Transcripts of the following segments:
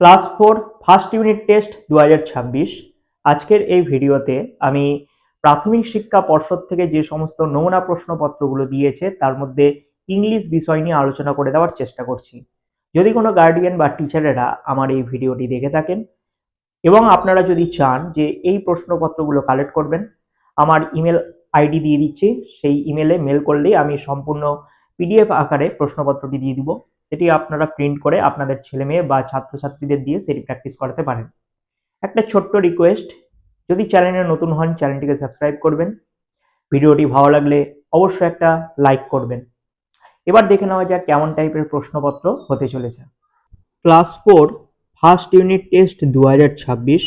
Class 4 first unit test 2026। আজকের এই ভিডিওতে আমি প্রাথমিক শিক্ষা পর্ষদ থেকে যে সমস্ত নমুনা প্রশ্নপত্রগুলো দিয়েছে তার মধ্যে ইংলিশ বিষয় নিয়ে আলোচনা করে দেওয়ার চেষ্টা করছি। যদি কোনো গার্ডিয়ান বা টিচারেরা আমার এই ভিডিওটি দেখে থাকেন এবং আপনারা যদি চান যে এই প্রশ্নপত্রগুলো কালেক্ট করবেন, আমার ইমেল আইডি দিয়ে দিচ্ছি, সেই ইমেলে মেল করলেই আমি সম্পূর্ণ পিডিএফ আকারে প্রশ্নপত্রটি দিয়ে দিব। সেটি আপনারা প্রিন্ট করে আপনাদের ছেলে মেয়ে বা ছাত্রছাত্রীদের দিয়ে সেটি প্র্যাকটিস করাতে পারেন। একটা ছোট্ট রিকোয়েস্ট, যদি চ্যানেলে নতুন হন চ্যানেলটিকে সাবস্ক্রাইব করবেন, ভিডিওটি ভালো লাগলে অবশ্যই একটা লাইক করবেন। এবার দেখে নেওয়া যাক কেমন টাইপের প্রশ্নপত্র হতে চলেছে। Class 4 first unit test 2026।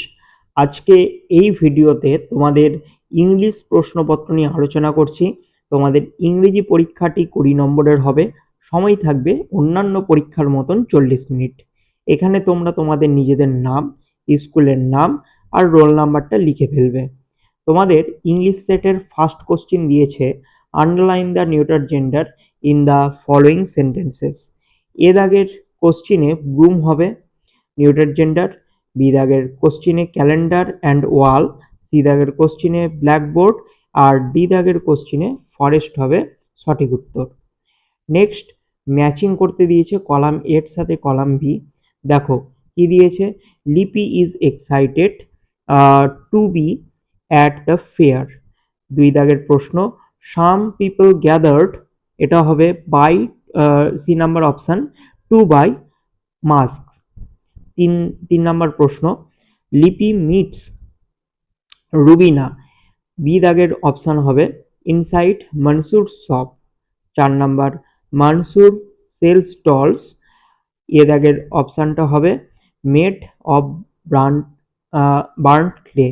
আজকে এই ভিডিওতে তোমাদের ইংলিশ প্রশ্নপত্র নিয়ে আলোচনা করছি। তোমাদের ইংরেজি পরীক্ষাটি 20 নম্বরের হবে, সময় থাকবে অন্যান্য পরীক্ষার মতন 40 মিনিট। এখানে তোমরা তোমাদের নিজেদের নাম, স্কুলের নাম আর রোল নাম্বারটা লিখে ফেলবে। তোমাদের ইংলিশ সেটের ফার্স্ট কোশ্চিন দিয়েছে underline the neuter gender in the following sentences. A দাগের কোশ্চিনে ব্রুম হবে নিউটার জেন্ডার, বি দাগের কোশ্চিনে ক্যালেন্ডার অ্যান্ড ওয়াল, সি দাগের কোশ্চিনে ব্ল্যাকবোর্ড আর ডি দাগের কোশ্চিনে ফরেস্ট হবে সঠিক উত্তর। নেক্সট ম্যাচিং করতে দিয়েছে কলাম এর সাথে কলাম বি। দেখো কি দিয়েছে, Lipi is excited to be at the fair. দুই দাগের প্রশ্ন সাম পিপল গ্যাদার্ড, এটা হবে by C number option to buy mask. তিন নাম্বার প্রশ্ন লিপি মিটস রুবিনা, বি দাগের অপশান হবে inside Mansur shop. 4 number Mansur sell stalls, A দাগের অপশানটা হবে মেড অফ বার্ন্ট ক্লে।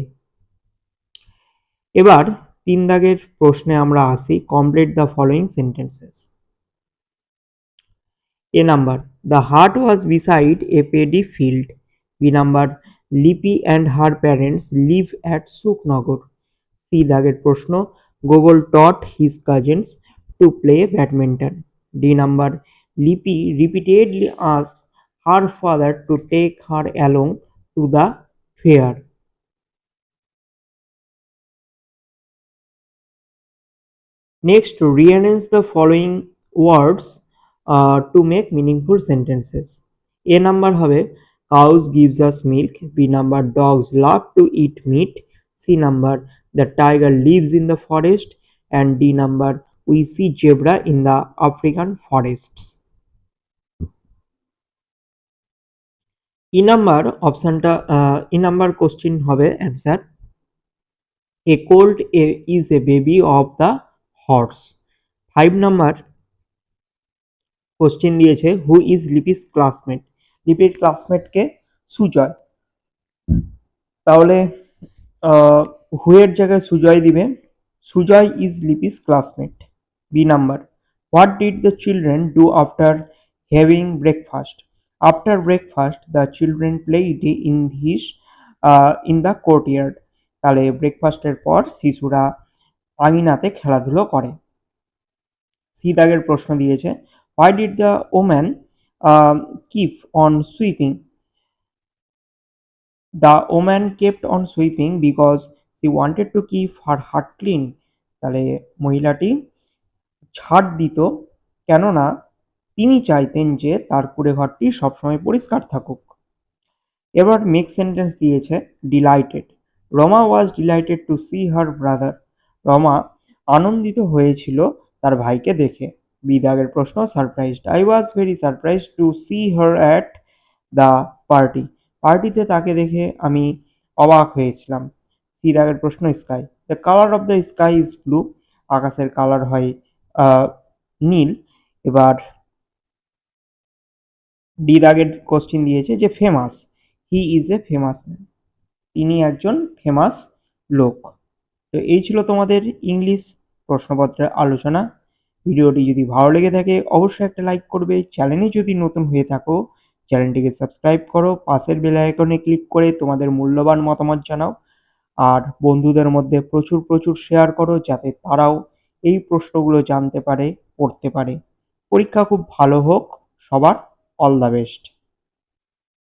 এবার 3 দাগের প্রশ্নে আমরা আসি, complete the following sentences. A number the hut was beside a paddy field. B number Lipi and her parents live at Sukhnagar. C দাগের প্রশ্ন Gogol taught his cousins to play badminton. D number Lipi repeatedly ask her father to take her along to the fair. Next, rearrange the following words to make meaningful sentences. A number হবে cows gives us milk. B number dogs love to eat meat. C number the tiger lives in the forest. And D number we see zebra in the African forests. E number অপশনটা E number question হবে answer a colt is a baby of the horse. 5 number question দিয়েছে who is Lipi's classmate. লিপির ক্লাসমেটকে সুজয়, তাহলে হু এর জায়গায় সুজয় দিবে, Sujoy is Lipi's classmate. B number what did the children do after having breakfast. After breakfast the children played in the courtyard. তাহলে ব্রেকফাস্টের পর শিশুরা আঙিনাতে খেলাধুলো করে। সি দাগের প্রশ্ন দিয়েছে why did the woman keep on sweeping. The woman kept on sweeping because she wanted to keep her heart clean. তাহলে মহিলাটি ঝাড় দিত কেননা তিনি চাইতেন যে তার কুড়ে ঘরটি সবসময় পরিষ্কার থাকুক। এবার মেক সেন্টেন্স দিয়েছে delighted. Rama was delighted to see her brother. Rama আনন্দিত হয়েছিল তার ভাইকে দেখে। বি দাগের প্রশ্ন surprised. I was very surprise to see her at the party. পার্টিতে তাকে দেখে আমি অবাক হয়েছিলাম। সি দাগের প্রশ্ন sky. The colour of the sky is blue. আকাশের কালার হয় নীল। এবার ডি দাগের কোশ্চিন দিয়েছে যে famous, he is a famous man. তিনি একজন ফেমাস লোক। তো এই ছিল তোমাদের ইংলিশ প্রশ্নপত্রের আলোচনা। ভিডিওটি যদি ভালো লেগে থাকে অবশ্যই একটা লাইক করবে। চ্যানেলে যদি নতুন হয়ে থাকো চ্যানেলটিকে সাবস্ক্রাইব করো, পাশের বেল আইকনে ক্লিক করে তোমাদের মূল্যবান মতামত জানাও আর বন্ধুদের মধ্যে প্রচুর প্রচুর শেয়ার করো যাতে তারাও এই প্রশ্নগুলো জানতে পারে, পড়তে পারে। পরীক্ষা খুব ভালো হোক সবার। All the best.